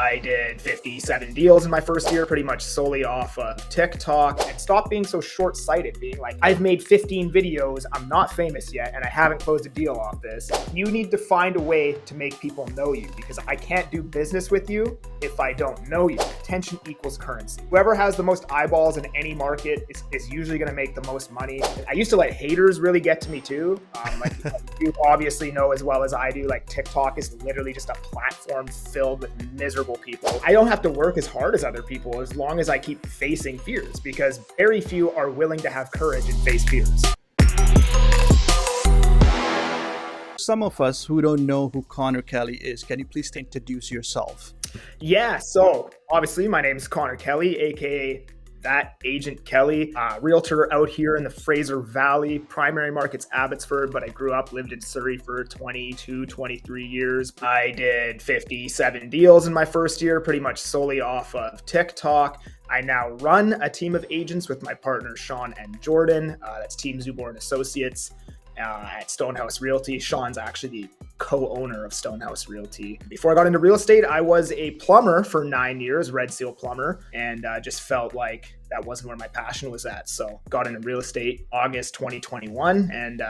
I did 57 deals in my first year, pretty much solely off of TikTok, and stopped being so short-sighted, being like, I've made 15 videos, I'm not famous yet, and I haven't closed a deal off this. You need to find a way to make people know you, because I can't do business with you if I don't know you. Attention equals currency. Whoever has the most eyeballs in any market is usually going to make the most money. I used to let haters really get to me too. Like you obviously know as well as I do, like TikTok is literally just a platform filled with miserable people. I don't have to work as hard as other people as long as I keep facing fears, because very few are willing to have courage and face fears. Some of us who don't know who Connor Kelly is, can you please introduce yourself? Yeah, so obviously my name is Connor Kelly, aka That Agent Kelly, realtor out here in the Fraser Valley, primary market's Abbotsford, but I grew up, lived in Surrey for 22, 23 years. I did 57 deals in my first year, pretty much solely off of TikTok. I now run a team of agents with my partners, Sean and Jordan. That's Team Zuborn Associates. At Stonehouse Realty. Sean's actually the co-owner of Stonehouse Realty. Before I got into real estate, I was a plumber for 9 years, Red Seal plumber, and just felt like that wasn't where my passion was at. So got into real estate August 2021, and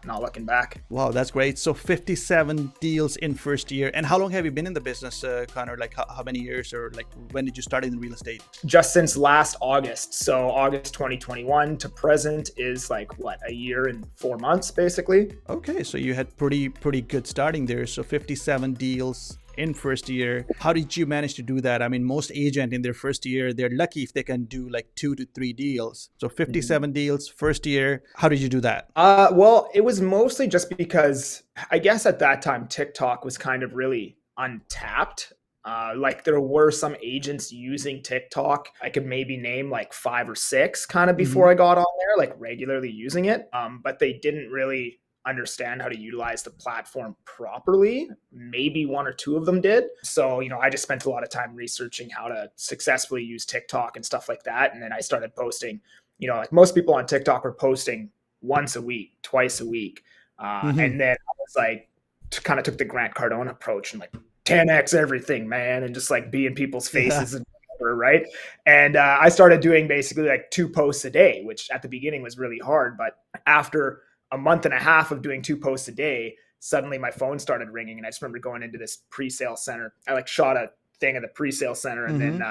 not looking back. Wow, that's great. So 57 deals in first year. And how long have you been in the business, Connor? Like how many years, or like when did you start in real estate? Just since last August. So August 2021 to present is like what, a year and 4 months basically. Okay, so you had pretty good starting there. So 57 deals in first year. How did you manage to do that? I mean, most agents in their first year, they're lucky if they can do like 2 to 3 deals. So 57 deals first year. How did you do that? Well, it was mostly just because I guess at that time, TikTok was kind of really untapped. Like there were some agents using TikTok. I could maybe name like 5 or 6 kind of before I got on there, like regularly using it. But they didn't really understand how to utilize the platform properly. Maybe 1 or 2 of them did. So, I just spent a lot of time researching how to successfully use TikTok and stuff like that. And then I started posting, like most people on TikTok are posting once a week, twice a week. And then I was like, kind of took the Grant Cardone approach and like 10x everything, man. And just like be in people's faces and whatever, right. And I started doing basically like 2 posts a day, which at the beginning was really hard. But after a month and a half of doing 2 posts a day, suddenly my phone started ringing. And I just remember going into this pre-sale center. I like shot a thing at the pre-sale center. And then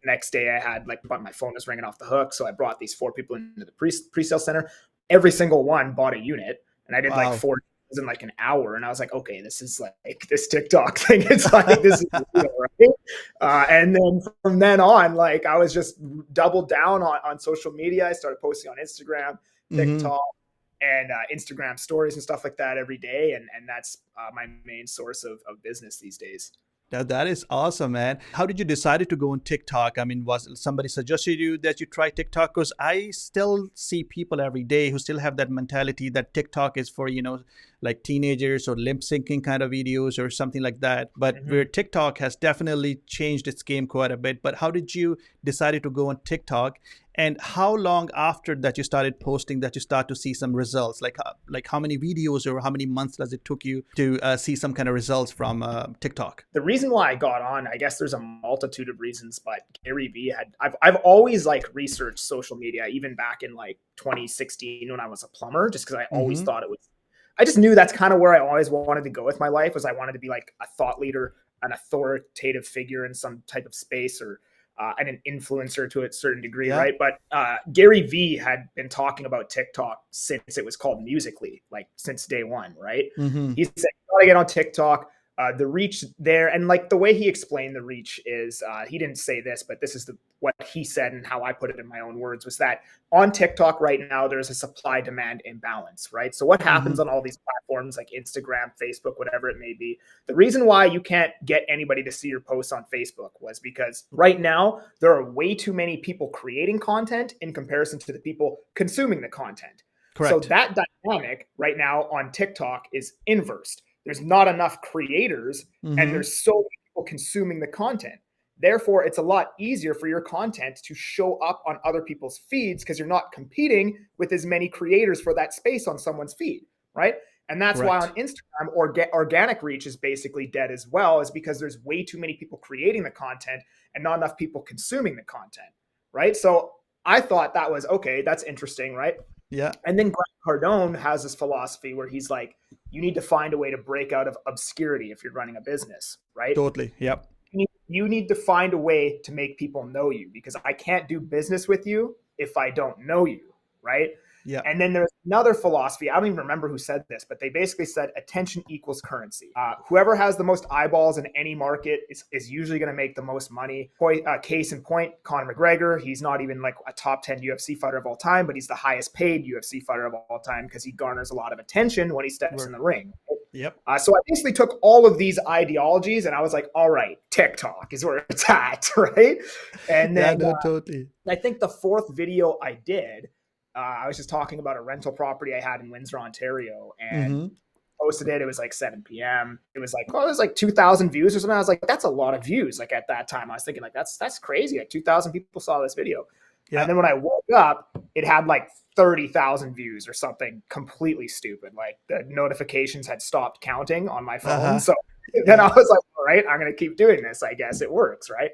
next day I had but my phone was ringing off the hook. So I brought these 4 people into the pre-sale center. Every single one bought a unit. And I did like 4 in like an hour. And I was like, okay, this is like this TikTok thing. It's like, this is real, right? And then from then on, like I was just doubled down on social media. I started posting on Instagram, TikTok, and Instagram stories and stuff like that every day. And that's my main source of business these days. That is awesome, man. How did you decide to go on TikTok? I mean, was somebody suggested you that you try TikTok? Because I still see people every day who still have that mentality that TikTok is for, like teenagers or lip syncing kind of videos or something like that. But where TikTok has definitely changed its game quite a bit. But how did you decide to go on TikTok? And how long after that you started posting that you start to see some results? Like how many videos or how many months does it took you to see some kind of results from TikTok? The reason why I got on, I guess there's a multitude of reasons, but Gary Vee I've always like researched social media, even back in like 2016 when I was a plumber, just because I always thought I just knew that's kind of where I always wanted to go with my life, was I wanted to be like a thought leader, an authoritative figure in some type of space, or and an influencer to a certain degree, right? But Gary Vee had been talking about TikTok since it was called Musical.ly, like since day one, right? He said, you gotta get on TikTok. The reach there, and like the way he explained the reach is, he didn't say this, but this is what he said and how I put it in my own words, was that on TikTok right now, there's a supply-demand imbalance, right? So what happens on all these platforms like Instagram, Facebook, whatever it may be, the reason why you can't get anybody to see your posts on Facebook was because right now, there are way too many people creating content in comparison to the people consuming the content. Correct. So that dynamic right now on TikTok is inversed. There's not enough creators and there's so many people consuming the content. Therefore, it's a lot easier for your content to show up on other people's feeds because you're not competing with as many creators for that space on someone's feed, right? And that's why on Correct. Instagram, organic reach is basically dead as well, is because there's way too many people creating the content and not enough people consuming the content, right? So I thought that was okay, that's interesting, right? Yeah. And then Grant Cardone has this philosophy where he's like, you need to find a way to break out of obscurity if you're running a business, right? Totally. Yep. You need to find a way to make people know you, because I can't do business with you if I don't know you, right? Yeah. And then there's another philosophy. I don't even remember who said this, but they basically said attention equals currency. Whoever has the most eyeballs in any market is usually going to make the most money. Case in point, Conor McGregor. He's not even like a top 10 UFC fighter of all time, but he's the highest paid UFC fighter of all time because he garners a lot of attention when he steps in We're, the ring. yep. So I basically took all of these ideologies and I was like, all right, TikTok is where it's at, right? And Yeah, then no, totally. I think the fourth video I did, I was just talking about a rental property I had in Windsor, Ontario, and Mm-hmm. posted it. It was like 7 p.m. It was like, oh, it was like 2,000 views or something. I was like, that's a lot of views. Like at that time, I was thinking like, that's crazy. Like 2,000 people saw this video. And Yeah. then when I woke up, it had like 30,000 views or something completely stupid. Like the notifications had stopped counting on my phone. Uh-huh. So then I Yeah. was like, all right, I'm going to keep doing this. I guess it works. Right.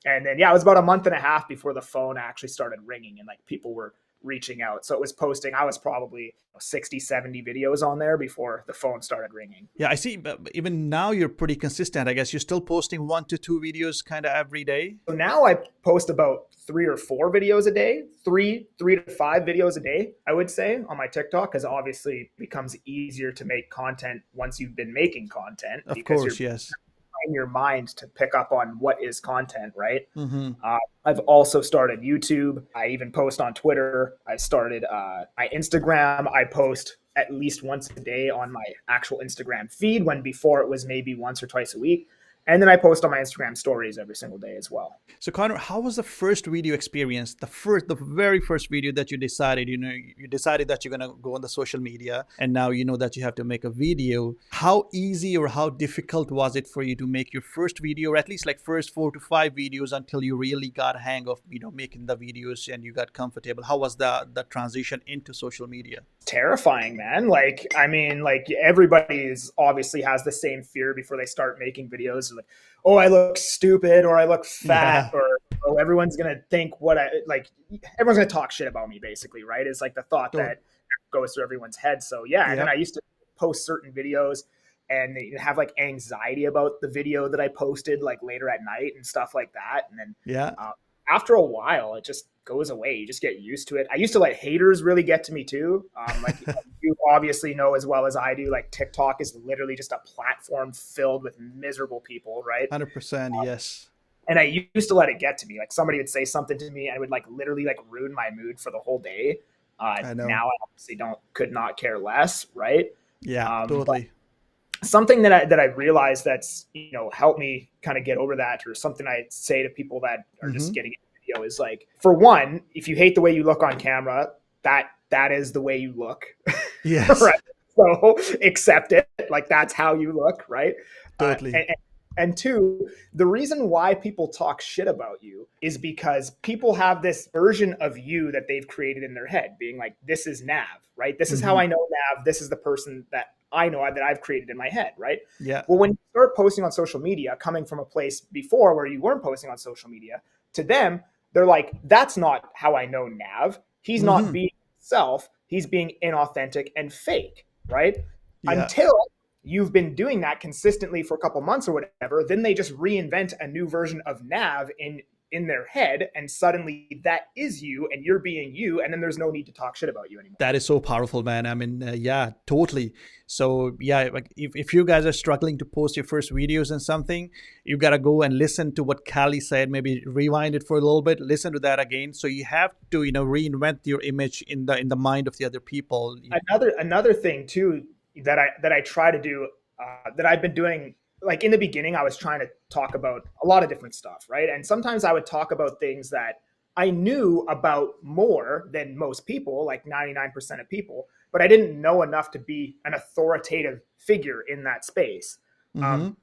And then, yeah, it was about a month and a half before the phone actually started ringing and like people were reaching out. So it was posting, I was probably 60, 70 videos on there before the phone started ringing. Yeah, I see. But even now, you're pretty consistent. I guess you're still posting 1 to 2 videos kind of every day. So now I post about 3 or 4 videos a day, three to five videos a day, I would say, on my TikTok, because obviously it becomes easier to make content once you've been making content Of because you're course, yes. in your mind to pick up on what is content, right? Mm-hmm. I've also started YouTube. I even post on Twitter. I've started my Instagram. I post at least once a day on my actual Instagram feed, when before it was maybe once or twice a week. And then I post on my Instagram stories every single day as well. So Connor, how was the first video experience? The very first video that you decided, you decided that you're gonna go on the social media, and now you know that you have to make a video. How easy or how difficult was it for you to make your first video, or at least like first 4 to 5 videos, until you really got a hang of making the videos and you got comfortable? How was the transition into social media? Terrifying, man. Like, I mean, like everybody is obviously has the same fear before they start making videos. Like, oh, I look stupid, or I look fat, Yeah, or oh, everyone's gonna think what I like. Everyone's gonna talk shit about me, basically, right? It's like the thought to- that goes through everyone's head. So yeah, and then I yep, used to post certain videos and have like anxiety about the video that I posted like later at night and stuff like that. And then yeah, uh, after a while, it just goes away. You just get used to it. I used to let haters really get to me too. Like you obviously know as well as I do, like TikTok is literally just a platform filled with miserable people, right? 100%, yes. And I used to let it get to me. Like somebody would say something to me and it would like literally like ruin my mood for the whole day. I know. Now I obviously could not care less, right? Yeah, But totally. something that I realized that's helped me kind of get over that, or something I say to people that are Mm-hmm. just getting into video, is like, for one, if you hate the way you look on camera, that is the way you look, Yes, right? So accept it, like that's how you look, right? Uh, totally. and, and two, the reason why people talk shit about you is because people have this version of you that they've created in their head, being like, this is Nav, right? This is how Mm-hmm. I know Nav. This is the person that I know that I've created in my head, right? Yeah. Well, when you start posting on social media, coming from a place before where you weren't posting on social media, to them, they're like, that's not how I know Nav. He's not Mm-hmm. being himself. He's being inauthentic and fake, right? Yeah. Until you've been doing that consistently for a couple months or whatever, then they just reinvent a new version of Nav in their head, and suddenly that is you and you're being you, and then there's no need to talk shit about you anymore. That is so powerful, man. I mean, yeah, totally. So, yeah, like if you guys are struggling to post your first videos and something, you got to go and listen to what Callie said, maybe rewind it for a little bit, listen to that again. So you have to, reinvent your image in the mind of the other people. Another thing too that I try to do, that I've been doing, like in the beginning I was trying to talk about a lot of different stuff, right? And sometimes I would talk about things that I knew about more than most people, like 99% of people, but I didn't know enough to be an authoritative figure in that space. Mm-hmm. um,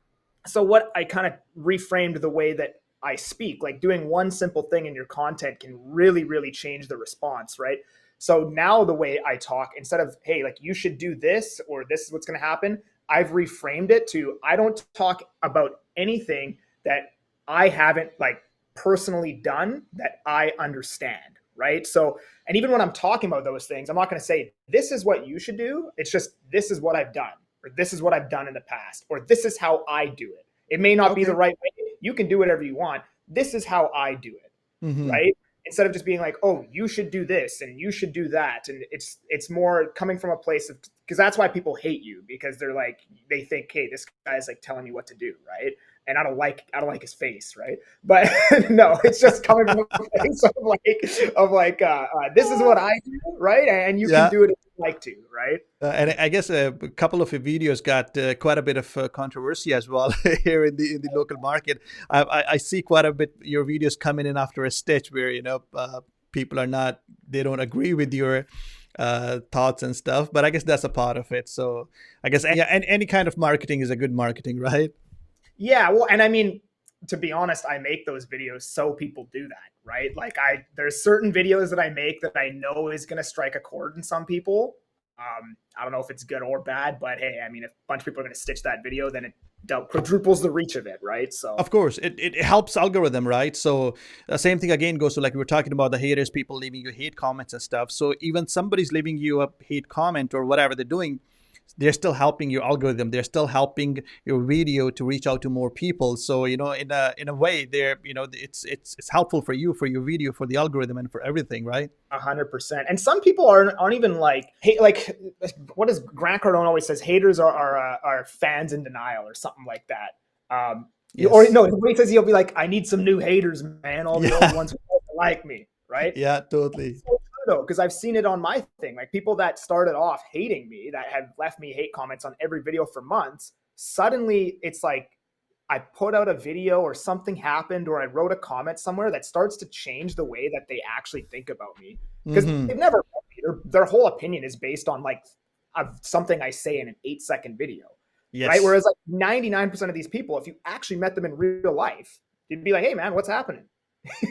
so what I kind of reframed the way that I speak, like doing one simple thing in your content can really change the response, right? So now the way I talk, instead of, hey, like you should do this or this is what's going to happen, I've reframed it to I don't talk about anything that I haven't like personally done that I understand, right? So, and even when I'm talking about those things, I'm not going to say this is what you should do. It's just this is what I've done, or this is what I've done in the past, or this is how I do it. It may not be the Okay. right way. You can do whatever you want. This is how I do it, Mm-hmm. right? Instead of just being like, oh, you should do this and you should do that. And it's more coming from a place of, because that's why people hate you, because they're like, they think, hey, this guy's like telling me what to do, right? And I don't like his face, right? But no, it's just coming from a place of like this is what I do, right? And you can Yeah. do it if you like to, right? And I guess a couple of your videos got quite a bit of controversy as well here in the local market. I see quite a bit your videos coming in after a stitch where people are not, they don't agree with your thoughts and stuff. But I guess that's a part of it. So I guess yeah, and any kind of marketing is a good marketing, right? Yeah, well, and I mean, to be honest, I make those videos so people do that, right? Like there's certain videos that I make that I know is going to strike a chord in some people. I don't know if it's good or bad, but hey, I mean, if a bunch of people are going to stitch that video, then it quadruples the reach of it, right? So Of course, it helps algorithm, right? So same thing again goes to like we were talking about the haters, people leaving you hate comments and stuff. So even somebody's leaving you a hate comment or whatever they're doing, they're still helping your algorithm. They're still helping your video to reach out to more people. So in a way, they're it's helpful for you, for your video, for the algorithm, and for everything, right? 100%. And some people aren't even like, hey, like what does Grant Cardone always says? Haters are fans in denial or something like that. Or Yes. no, when he says he'll be like, I need some new haters, man. All the old Yeah. ones who don't like me, right? Yeah. It's Totally. so true though, because I've seen it on my thing. Like people that started off hating me, that have left me hate comments on every video for months. Suddenly, it's like I put out a video or something happened or I wrote a comment somewhere that starts to change the way that they actually think about me because Mm-hmm. they've never met me. Their whole opinion is based on like of something I say in an 8-second video, right? Yes. Whereas like 99% of these people, if you actually met them in real life, you'd be like, hey man, what's happening?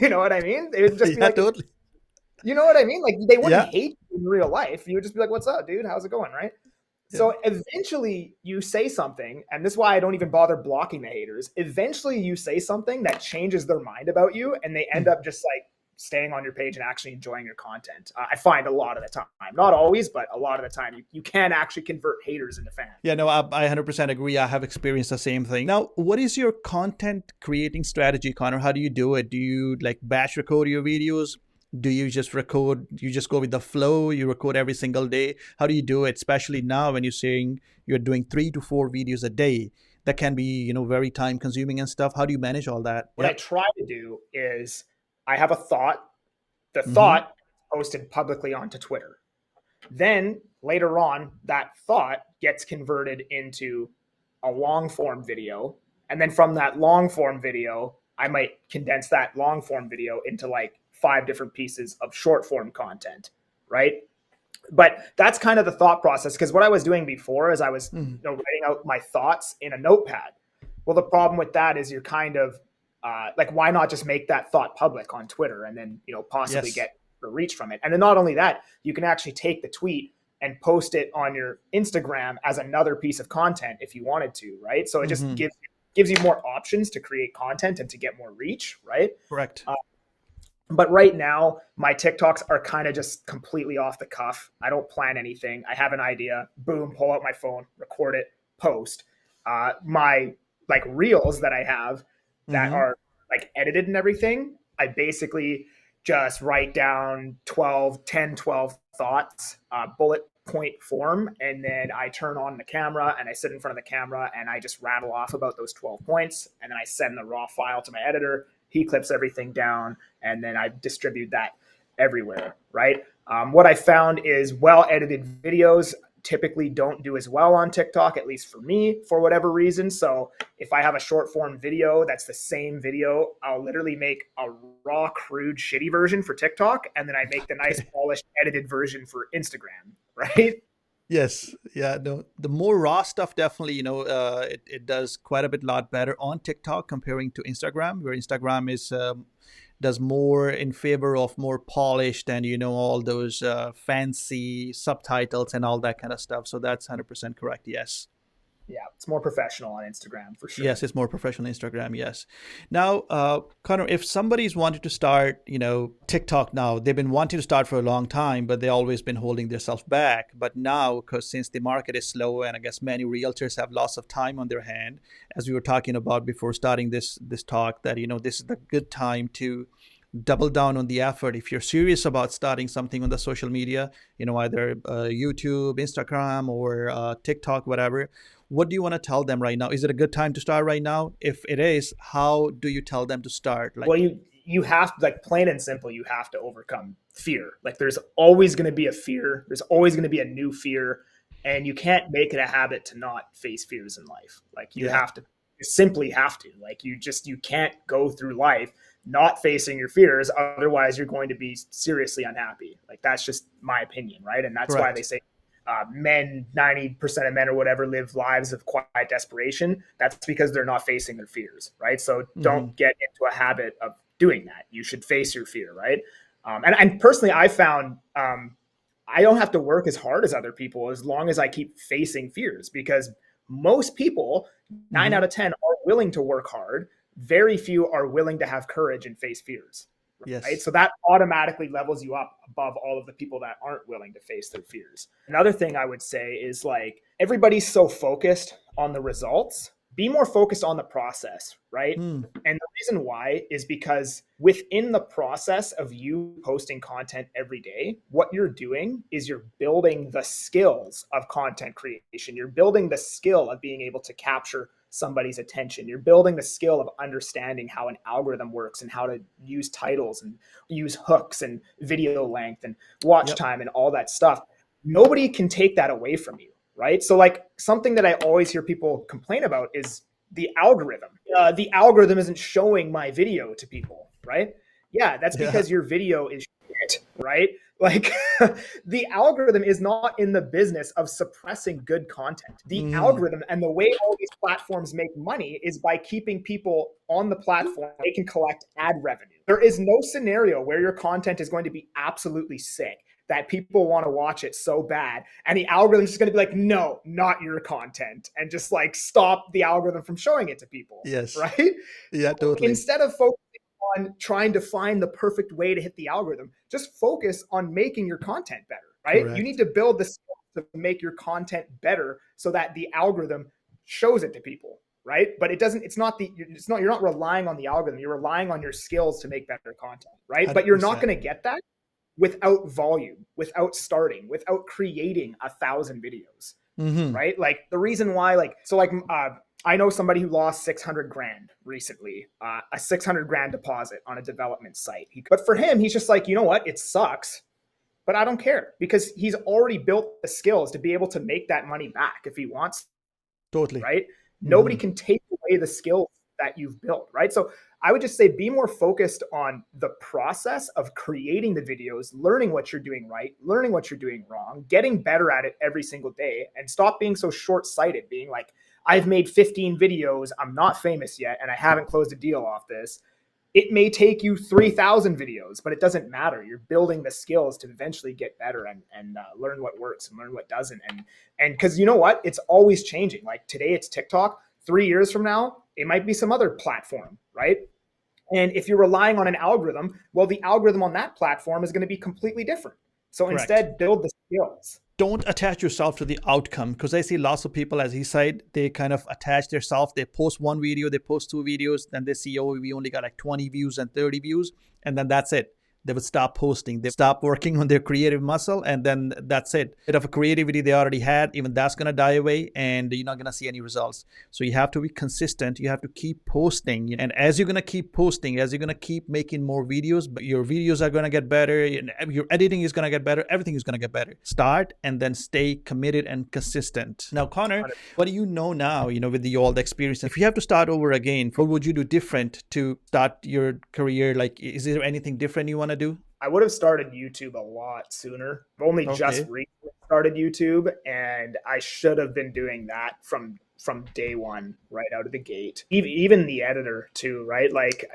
You know what I mean? It would just be Yeah. like, Totally. you know what I mean? Like they wouldn't Yeah. hate you in real life. You would just be like, what's up, dude? How's it going? Right? Yeah. So eventually you say something, and this is why I don't even bother blocking the haters. Eventually you say something that changes their mind about you, and they end up just like staying on your page and actually enjoying your content. I find a lot of the time, not always, but a lot of the time, you can actually convert haters into fans. Yeah, no, I 100% agree. I have experienced the same thing. Now, what is your content creating strategy, Connor? How do you do it? Do you like batch record your videos? Do you just record, you just go with the flow, you record every single day? How do you do it, especially now when you're saying you're doing 3 to 4 videos a day? That can be, very time consuming and stuff. How do you manage all that? What I Yeah. try to do is I have a thought. The Mm-hmm. thought posted publicly onto Twitter. Then later on, that thought gets converted into a long form video. And then from that long form video, I might condense that long form video into like 5 different pieces of short form content, right? But that's kind of the thought process, because what I was doing before is I was Mm-hmm. writing out my thoughts in a notepad. Well, the problem with that is you're kind of like, why not just make that thought public on Twitter and then possibly Yes. get a reach from it? And then not only that, you can actually take the tweet and post it on your Instagram as another piece of content if you wanted to, right? So it just Mm-hmm. gives you more options to create content and to get more reach, right? Correct. Uh, but right now, my TikToks are kind of just completely off the cuff. I don't plan anything. I have an idea, boom, pull out my phone, record it, post. My like reels that I have that Mm-hmm. are like edited and everything, I basically just write down 12 thoughts, bullet point form, and then I turn on the camera and I sit in front of the camera and I just rattle off about those 12 points, and then I send the raw file to my editor. He clips everything down, and then I distribute that everywhere, right? What I found is well edited videos typically don't do as well on TikTok, at least for me, for whatever reason. So if I have a short form video that's the same video, I'll literally make a raw, crude, shitty version for TikTok, and then I make the nice, Okay. polished, edited version for Instagram, right? Yes, yeah, no, the more raw stuff definitely, it does quite a bit lot better on TikTok comparing to Instagram, where Instagram is does more in favor of more polished and all those fancy subtitles and all that kind of stuff. So that's 100% correct. Yes. Yeah, it's more professional on Instagram for Yes, sure. it's more professional Instagram. Yes. Now, Connor, if somebody's wanted to start, TikTok now, they've been wanting to start for a long time, but they always been holding themselves back. But now, because since the market is slow, and I guess many realtors have lots of time on their hand, as we were talking about before starting this talk, that this is the good time to double down on the effort. If you're serious about starting something on the social media, either YouTube, Instagram, or TikTok, whatever, what do you want to tell them right now? Is it a good time to start right now? If it is, how do you tell them to start? Well, you have, like, plain and simple, you have to overcome fear. Like, there's always going to be a fear. There's always going to be a new fear, and you can't make it a habit to not face fears in life. Like, Yeah, you simply have to. Like, you can't go through life not facing your fears. Otherwise, you're going to be seriously unhappy. Like, that's just my opinion, right? And that's why they correct. say 90% of men or whatever live lives of quiet desperation. That's because they're not facing their fears, right? So Hmm. don't get into a habit of doing that. You should face your fear, right? And personally, I found I don't have to work as hard as other people as long as I keep facing fears, because most people, nine Hmm. out of 10, are willing to work hard. Very few are willing to have courage and face fears, right? Yes. So that automatically levels you up above all of the people that aren't willing to face their fears. Another thing I would say is, like, everybody's so focused on the results. Be more focused on the process, right? Hmm. And the reason why is because within the process of you posting content every day, what you're doing is you're building the skills of content creation. You're building the skill of being able to capture somebody's attention. You're building the skill of understanding how an algorithm works and how to use titles and use hooks and video length and watch Yep. time and all that stuff. Nobody can take that away from you, right? So, like, something that I always hear people complain about is the algorithm. The algorithm isn't showing my video to people, right? Yeah, that's Yeah. because your video is shit, right? Like, the algorithm is not in the business of suppressing good content. The Hmm. algorithm and the way all these platforms make money is by keeping people on the platform. They can collect ad revenue. There is no scenario where your content is going to be absolutely sick, that people want to watch it so bad, and the algorithm is just going to be like, no, not your content, and just, like, stop the algorithm from showing it to people, Yes. right? Yeah, totally. Instead of focusing on trying to find the perfect way to hit the algorithm, just focus on making your content better, right? You need Correct. to build the skills to make your content better so that the algorithm shows it to people, right? But you're not relying on the algorithm. You're relying on your skills to make better content, right? But you're not 100%. going to get that without volume, without starting, without creating 1,000 videos, Hmm. right? Like, the reason why, like, so, like, I know somebody who lost 600 grand recently, a 600 grand deposit on a development site. But for him, he's just like, you know what? It sucks, but I don't care, because he's already built the skills to be able to make that money back if he wants, Totally. right? Nobody Hmm. can take away the skills that you've built, right? So I would just say, be more focused on the process of creating the videos, learning what you're doing right, learning what you're doing wrong, getting better at it every single day, and stop being so short-sighted, being like, I've made 15 videos, I'm not famous yet, and I haven't closed a deal off this. It may take you 3,000 videos, but it doesn't matter. You're building the skills to eventually get better, and learn what works and learn what doesn't. And because you know what? It's always changing. Like, today it's TikTok. 3 years from now, it might be some other platform, right? And if you're relying on an algorithm, well, the algorithm on that platform is going to be completely different. So Correct. instead, build the skills. Don't attach yourself to the outcome, because I see lots of people, as he said, they kind of attach themselves. They post one video, they post two videos, then they see, oh, we only got like 20 views and 30 views, and then that's it. They would stop posting, they stop working on their creative muscle, and then that's it. Bit of a creativity they already had, even that's going to die away, and you're not going to see any results. So you have to be consistent, you have to keep posting, and as you're going to keep posting, as you're going to keep making more videos, but your videos are going to get better, your editing is going to get better, everything is going to get better. Start and then stay committed and consistent. Now, Connor, what do you know now, with all the experience? If you have to start over again, what would you do different to start your career? Like, is there anything different you want to do? I would have started YouTube a lot sooner. I've only just Okay. recently started YouTube, and I should have been doing that from day one, right out of the gate. Even the editor too, right? Like,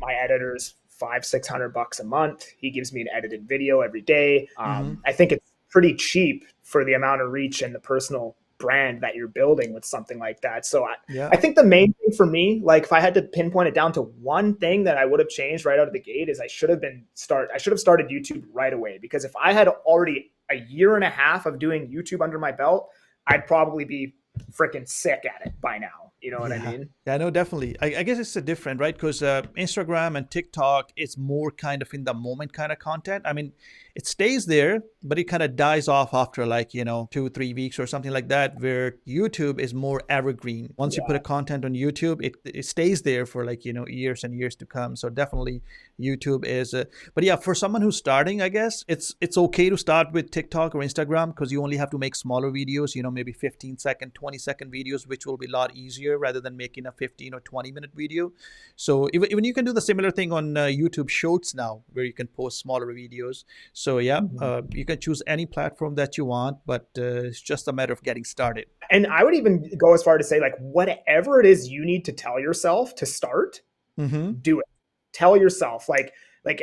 my editor's 500-600 bucks a month. He gives me an edited video every day. Mm-hmm. I think it's pretty cheap for the amount of reach and the personal brand that you're building with something like that. So Yeah. I think the main thing for me, like if I had to pinpoint it down to one thing that I would have changed right out of the gate, is I should have started YouTube right away, because if I had already a year and a half of doing YouTube under my belt, I'd probably be freaking sick at it by now. You know what I Yeah. mean? Yeah, no, definitely. I guess it's a different, right? Because Instagram and TikTok, it's more kind of in the moment kind of content. I mean, it stays there, but it kind of dies off after like, 2, 3 weeks or something like that, where YouTube is more evergreen. Once you put a Yeah. content on YouTube, it stays there for like, years and years to come. So definitely YouTube is, but yeah, for someone who's starting, I guess it's okay to start with TikTok or Instagram because you only have to make smaller videos, maybe 15-second, 20-second videos, which will be a lot easier rather than making a 15 or 20-minute video. So even you can do the similar thing on YouTube Shorts now, where you can post smaller videos. So yeah, Mhm. you can choose any platform that you want, but it's just a matter of getting started. And I would even go as far to say, like, whatever it is you need to tell yourself to start, Mm-hmm. do it. Tell yourself, like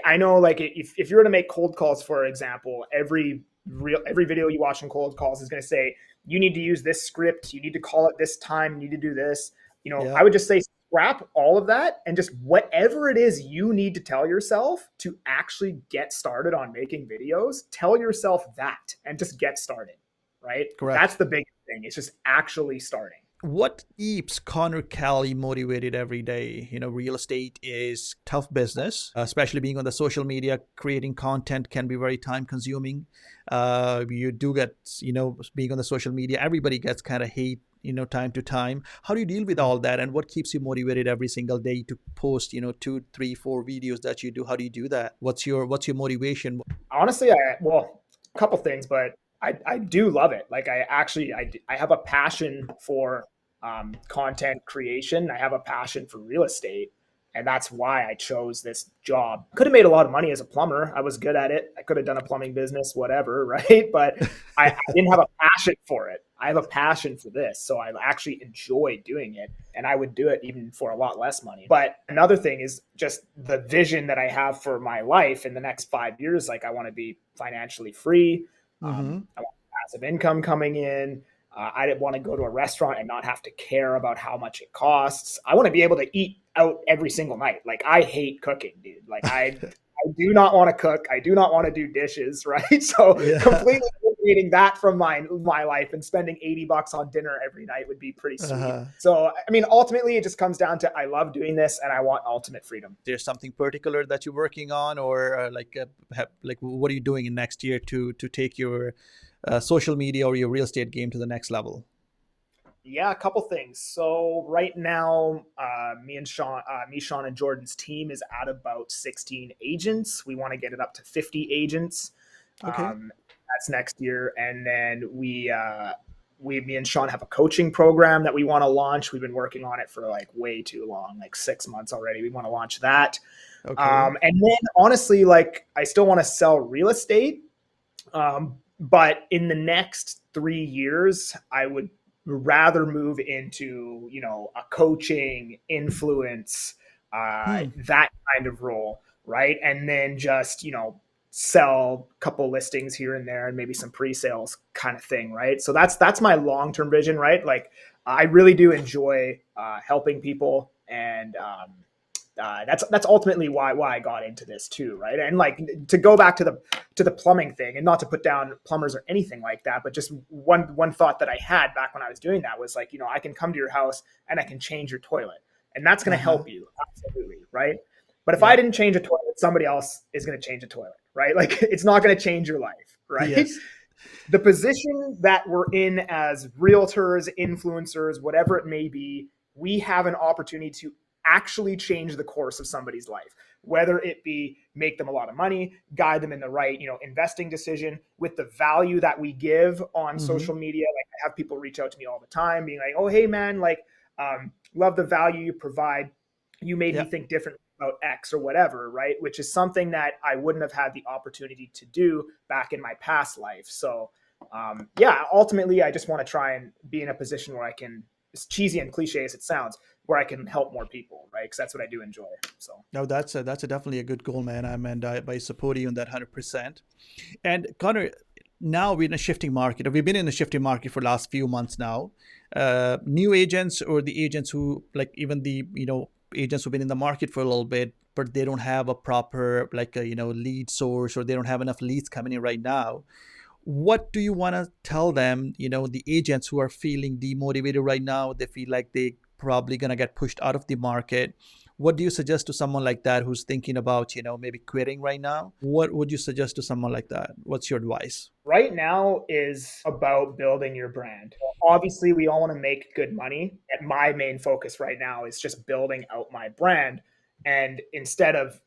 I know, like if you're going to make cold calls, for example, every video you watch on cold calls is going to say you need to use this script, you need to call it this time, you need to do this. Yeah, I would just say scrap all of that and just whatever it is you need to tell yourself to actually get started on making videos, tell yourself that and just get started, right? That's correct. the big thing. It's just actually starting. What keeps Connor Kelly motivated every day? Real estate is tough business, especially being on the social media. Creating content can be very time consuming. You do get, being on the social media, everybody gets kind of hate, time to time. How do you deal with all that? And what keeps you motivated every single day to post, 2, 3, 4 videos that you do? How do you do that? What's your motivation? Honestly, well, a couple things, but I do love it. Like I have a passion for content creation. I have a passion for real estate, and that's why I chose this job. Could have made a lot of money as a plumber. I was good at it. I could have done a plumbing business, whatever, right? But I didn't have a passion for it. I have a passion for this, so I actually enjoy doing it, and I would do it even for a lot less money. But another thing is just the vision that I have for my life in the next 5 years. Like I want to be financially free. Mm-hmm. I want passive income coming in. I didn't want to go to a restaurant and not have to care about how much it costs. I want to be able to eat out every single night. Like I hate cooking, dude. Like I do not want to cook. I do not want to do dishes, right? So Yeah. completely eliminating that from my life and spending $80 on dinner every night would be pretty sweet. Uh, So I mean, ultimately, it just comes down to I love doing this and I want ultimate freedom. there's something particular that you're working on, or like what are you doing in next year to take your social media or your real estate game to the next level? Yeah, a couple things. So right now, Sean, and Jordan's team is at about 16 agents. We want to get it up to 50 agents. Okay. That's next year, and then me and Sean have a coaching program that we want to launch. We've been working on it for like way too long, like 6 months already. We want to launch that, Okay. and then honestly, like I still want to sell real estate, but in the next 3 years, I would rather move into, a coaching influence, Hmm. that kind of role, right? And then just, sell a couple listings here and there and maybe some pre-sales kind of thing, right? So that's my long-term vision, right? Like I really do enjoy helping people, and that's ultimately why I got into this too, right? And like to go back to the plumbing thing, and not to put down plumbers or anything like that, but just one thought that I had back when I was doing that was like, I can come to your house and I can change your toilet, and that's going to Uh-huh. help you absolutely, right? But if I Yeah. didn't change a toilet, somebody else is going to change a toilet, right? Like it's not going to change your life, right? Yes. The position that we're in as realtors, influencers, whatever it may be, we have an opportunity to actually change the course of somebody's life, whether it be make them a lot of money, guide them in the right, investing decision with the value that we give on Mm-hmm. social media. Like I have people reach out to me all the time being like, oh, hey man, like, love the value you provide. You made me Yeah. think differently about X or whatever, right? Which is something that I wouldn't have had the opportunity to do back in my past life. So yeah, ultimately, I just want to try and be in a position where I can, as cheesy and cliche as it sounds, where I can help more people, right? Because that's what I do enjoy. So No, that's a definitely a good goal, man. I support you on that 100%. And Connor, now we're in a shifting market. We've been in a shifting market for the last few months now. New agents or the agents who like even the agents who've been in the market for a little bit, but they don't have a proper like a lead source, or they don't have enough leads coming in right now. What do you want to tell them, the agents who are feeling demotivated right now? They feel like they probably going to get pushed out of the market. What do you suggest to someone like that who's thinking about, maybe quitting right now? What would you suggest to someone like that? What's your advice? right now is about building your brand. Obviously, we all want to make good money. And my main focus right now is just building out my brand. And instead of,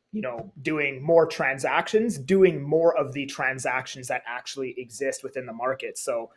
doing more transactions, doing more of the transactions that actually exist within the market. So,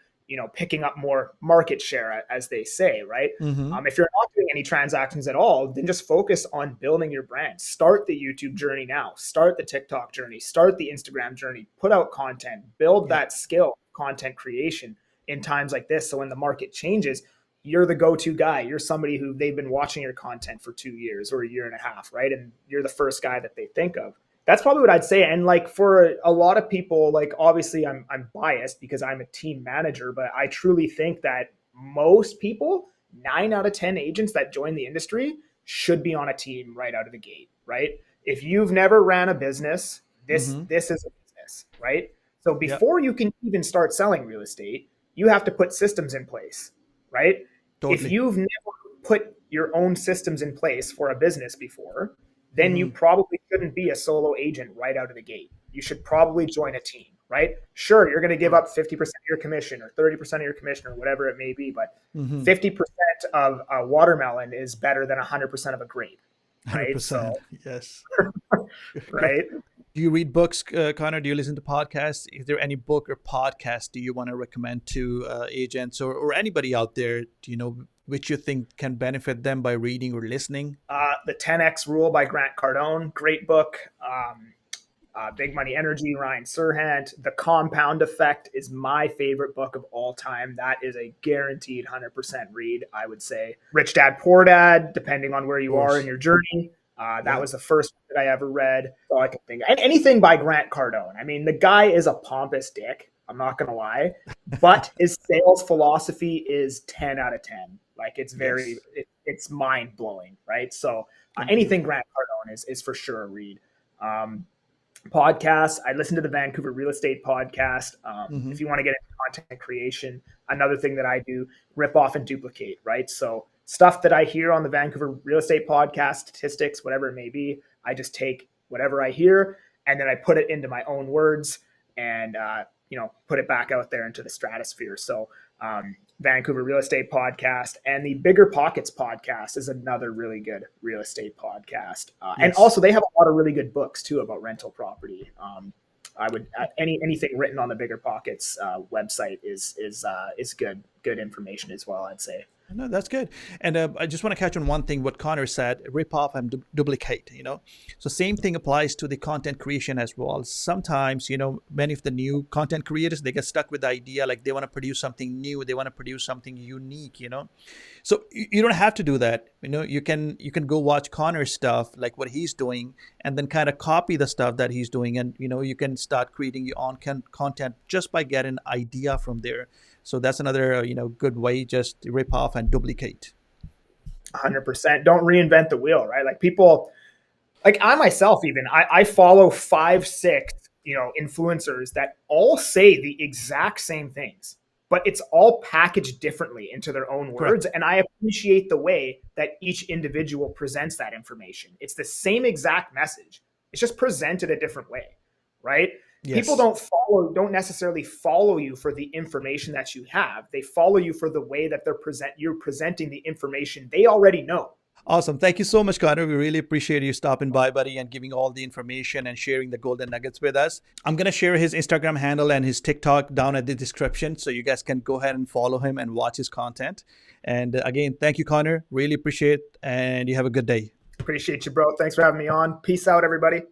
picking up more market share, as they say, right? Mm-hmm. If you're not doing any transactions at all, then just focus on building your brand. Start the YouTube journey now. Start the TikTok journey. Start the Instagram journey. Put out content. Build Yeah. that skill, content creation in times like this. So when the market changes, you're the go-to guy. You're somebody who they've been watching your content for 2 years or a year and a half, right? And you're the first guy that they think of. That's probably what I'd say. And like for a lot of people, like obviously I'm biased because I'm a team manager, but I truly think that most people, 9 out of 10 agents that join the industry should be on a team right out of the gate, right? If you've never ran a business, this Mm-hmm. this is a business, right? So Yeah. before you can even start selling real estate, you have to put systems in place, right? If Totally. you've never put your own systems in place for a business before, then you Mm-hmm. probably shouldn't be a solo agent right out of the gate. You should probably join a team, right? Sure, you're going to give True. up 50% of your commission or 30% of your commission or whatever it may be, but Mm-hmm. 50% of a watermelon is better than 100% of a grape, right? So, 100%. Yes. Good. right? Do you read books, Connor? Do you listen to podcasts? Is there any book or podcast do you want to recommend to agents or anybody out there, which you think can benefit them by reading or listening? The 10X Rule by Grant Cardone, great book. Big Money Energy, Ryan Serhant. The Compound Effect is my favorite book of all time. That is a guaranteed 100% read, I would say. Rich Dad, Poor Dad, depending on where Of you are in course. your journey. That Yeah. was the first book that I ever read. So I can think. And anything by Grant Cardone. I mean, the guy is a pompous dick. I'm not going to lie. But his sales philosophy is 10 out of 10. Like Yes. it's mind blowing, right? So anything Beautiful. Grant Cardone is for sure a read. Um, Podcasts. I listen to the Vancouver Real Estate Podcast. Mm-hmm. If you want to get into content creation, another thing that I do, rip off and duplicate, right? So stuff that I hear on the Vancouver Real Estate Podcast, statistics, whatever it may be, I just take whatever I hear and then I put it into my own words and put it back out there into the stratosphere. So Vancouver Real Estate Podcast and the Bigger Pockets Podcast is another really good real estate podcast. And Yes. also, they have a lot of really good books too about rental property. I would anything written on the Bigger Pockets website is good information as well. I'd say. No, that's good. And I just want to catch on one thing what Connor said, rip off and duplicate, So same thing applies to the content creation as well. Sometimes, many of the new content creators, they get stuck with the idea like they want to produce something new, they want to produce something unique. So you don't have to do that. You can go watch Connor's stuff, like what he's doing, and then kind of copy the stuff that he's doing. And, you can start creating your own content just by getting an idea from there. So that's another, good way, just rip off and duplicate. 100%. Don't reinvent the wheel, right? Like people, like I myself, even I follow 5, 6, influencers that all say the exact same things, but it's all packaged differently into their own words. Correct. And I appreciate the way that each individual presents that information. It's the same exact message. It's just presented a different way, right? People Yes. don't necessarily follow you for the information that you have. They follow you for the way that you're presenting the information they already know. Awesome. Thank you so much, Connor. We really appreciate you stopping by, buddy, and giving all the information and sharing the golden nuggets with us. I'm going to share his Instagram handle and his TikTok down at the description so you guys can go ahead and follow him and watch his content. And again, thank you, Connor. Really appreciate it. And you have a good day. Appreciate you, bro. Thanks for having me on. Peace out, everybody.